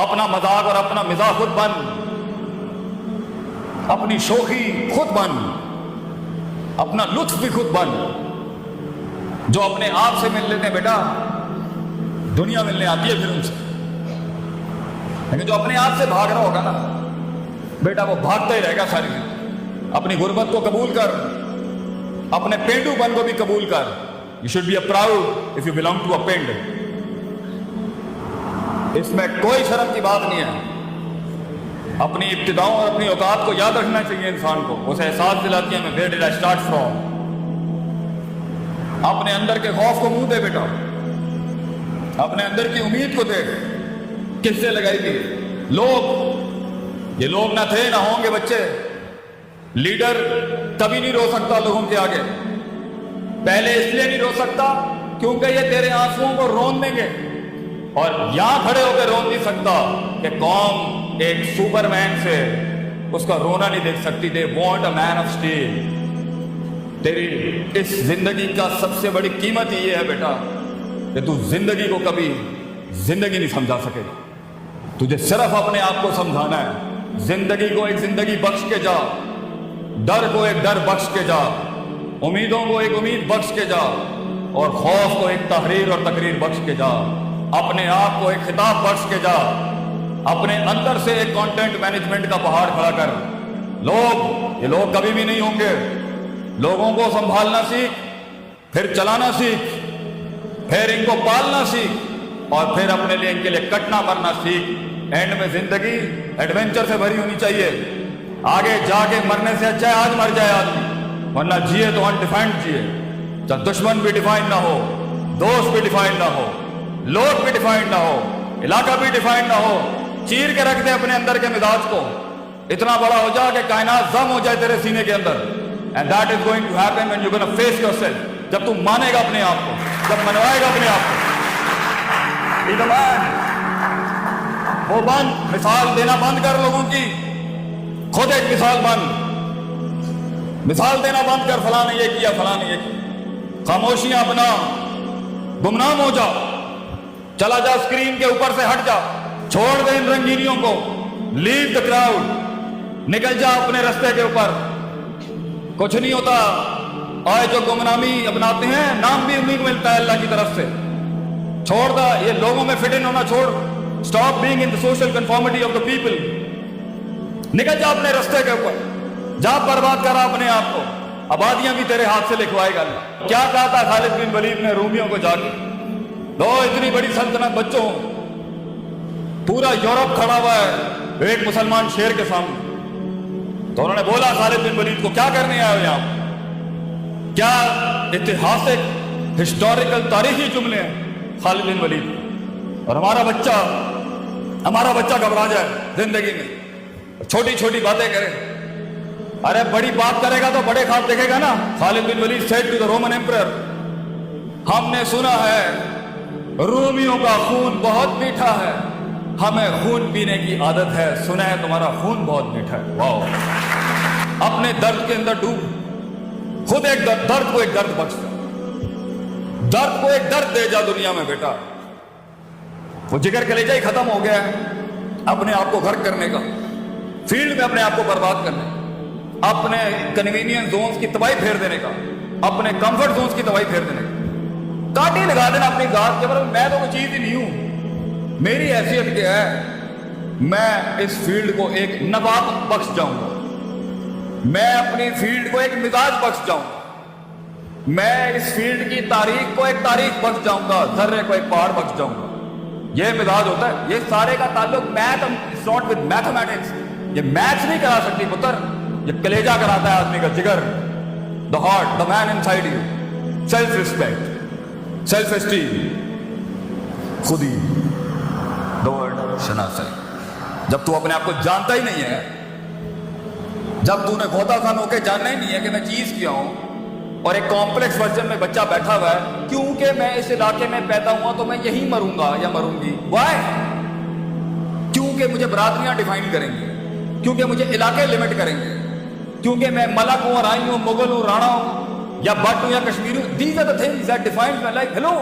اپنا مذاق اور اپنا مزاح خود بن، اپنی شوخی خود بن، اپنا لطف بھی خود بن. جو اپنے آپ سے مل لیتے ہیں بیٹا دنیا ملنے آتی ہے پھر ان سے، لیکن جو اپنے آپ سے بھاگ رہا ہوگا نا بیٹا وہ بھاگتا ہی رہے گا ساری زندگی. اپنی غربت کو قبول کر، اپنے پینڈو پن کو بھی قبول کر. You should be a proud if you belong to a pind. اس میں کوئی شرم کی بات نہیں ہے. اپنی ابتداؤں اور اپنی اوقات کو یاد رکھنا چاہیے انسان کو. اسے احساس دلاتی ہے میں where dead I start from. اپنے اندر کے خوف کو منہ دے بیٹا، اپنے اندر کی امید کو دیکھ. کس سے لگائی گئی؟ لوگ. یہ لوگ نہ تھے نہ ہوں گے بچے. لیڈر کبھی نہیں رو سکتا لوگوں کے آگے. پہلے اس لیے نہیں رو سکتا کیونکہ یہ تیرے آنسوؤں کو رون دیں گے، اور یہاں کھڑے ہو کے رون نہیں سکتا کہ قوم ایک سپر مین سے اس کا رونا نہیں دیکھ سکتی. They want a man of steel. تیری اس زندگی کا سب سے بڑی قیمت یہ ہے بیٹا کہ تو زندگی کو کبھی زندگی نہیں سمجھا سکے. تجھے صرف اپنے آپ کو سمجھانا ہے. زندگی کو ایک زندگی بخش کے جا، ڈر کو ایک ڈر بخش کے جا، امیدوں کو ایک امید بخش کے جا، اور خوف کو ایک تحریر اور تقریر بخش کے جا. اپنے آپ کو ایک خطاب بخش کے جا. اپنے اندر سے ایک کانٹینٹ مینجمنٹ کا پہاڑ کھڑا کر. یہ لوگ کبھی بھی نہیں ہوں گے. لوگوں کو سنبھالنا سیکھ، پھر چلانا سیکھ، پھر ان کو پالنا سیکھ، اور پھر اپنے لیے ان کے لیے کٹنا مرنا سیکھ. اینڈ میں زندگی ایڈونچر سے بھری ہونی چاہیے. آگے جا کے مرنے سے اچھا ہے آج مر جائے آدمی، ورنہ جیے تو انڈیفائنڈ جیے. جب دشمن بھی ڈیفائنڈ نہ ہو، دوست بھی ڈیفائنڈ نہ ہو، لوگ بھی ڈیفائنڈ نہ ہو، علاقہ بھی ڈیفائنڈ نہ ہو. چیر کے رکھ دے اپنے اندر کے مزاج کو. اتنا بڑا ہو جا کہ کائنات ضم ہو جائے تیرے سینے کے اندر. And that is going to happen when you're going to face yourself. جب تم مانے گا اپنے آپ کو، جب منوائے گا اپنے آپ کو. Be the man. وہ بن، مثال دینا بند کر لوگوں کی. خود ایک مثال بن. مثال دینا بند کر، فلاں نے یہ کیا، فلاں نے یہ کیا. خاموشیاں اپنا، گمنام ہو جا. چلا جا اسکرین کے اوپر سے ہٹ جا. چھوڑ دے ان رنگینیوں کو. لیو دا کراؤڈ. نکل جا اپنے رستے کے اوپر. کچھ نہیں ہوتا. آئے جو گمنامی اپناتے ہیں نام بھی انہیں کو ملتا ہے اللہ کی طرف سے. چھوڑ دا یہ لوگوں میں فٹ ان ہونا چھوڑ. Stop being in the social conformity of the people. نکل جا اپنے رستے کے اوپر. جا برباد کرا اپنے آپ کو. آبادیاں بھی تیرے ہاتھ سے لکھوائے گا اللہ. کیا کہا تھا خالد بن ولید نے رومیوں کو جا کے؟ دو اتنی بڑی سلطنت بچوں، پورا یورپ کھڑا ہوا ہے ایک مسلمان شیر کے سامنے. تو انہوں نے بولا خالد بن ولید کو کیا کرنے آئے ہو یہاں؟ کیا اتہاسک ہسٹوریکل تاریخی جملے ہیں خالد بن ولید. اور ہمارا بچہ گھبرا جائے زندگی میں، چھوٹی چھوٹی باتیں کرے. ارے بڑی بات کرے گا تو بڑے خواب دیکھے گا نا. خالد بن ولید said to the Roman emperor, ہم نے سنا ہے رومیوں کا خون بہت میٹھا ہے، ہمیں خون پینے کی عادت ہے. سنا ہے تمہارا خون بہت میٹھا ہے. واو. اپنے درد کے اندر ڈوب. خود ایک درد کو ایک درد بخش دے. درد کو ایک درد دے جا دنیا میں بیٹا. وہ جگر کلیجہ ہی ختم ہو گیا ہے اپنے آپ کو غرق کرنے کا، فیلڈ میں اپنے آپ کو برباد کرنے کا، اپنے کنوینئنس زونز کی تباہی پھیر دینے کا، اپنے کمفرٹ زونز کی تباہی پھیر دینے کا. کاٹی لگا دینا اپنی ذات کے اوپر. میں تو کوئی چیز ہی نہیں ہوں. میری حیثیت کیا ہے؟ میں اس فیلڈ کو ایک نبات بخش جاؤں گا. میں اپنی فیلڈ کو ایک مزاج بخش جاؤں گا. میں اس فیلڈ کی تاریخ کو ایک تاریخ بخش جاؤں گا. ذرے کو ایک پہاڑ بخش جاؤں گا. یہ مزاج ہوتا ہے. یہ سارے کا تعلق میتھمیٹکس. یہ میتھس نہیں کرا سکتی پتر، یہ کلیجہ کراتا ہے آدمی کا، جگر. The heart, the man inside you. Self respect, self esteem, خودی، دا ورڈ شناسائی. جب تو اپنے آپ کو جانتا ہی نہیں ہے، جب تو نے غوطہ خان ہو کے جاننا ہی نہیں ہے کہ میں چیز کیا ہوں، اور ایک کمپلیکس ورژن میں بچہ بیٹھا ہوا ہے کیونکہ میں اس علاقے میں پیدا ہوا تو میں یہی مروں گا یا مروں گی. وائی؟ کیونکہ مجھے برادریاں ڈیفائن کریں گی، کیونکہ مجھے علاقے لمٹ کریں گے، کیونکہ میں ملک ہوں، رائی ہوں، مغل ہوں، رانا ہوں، یا بٹ ہوں یا کشمیری ہوں. These are the things that defines my life. Hello,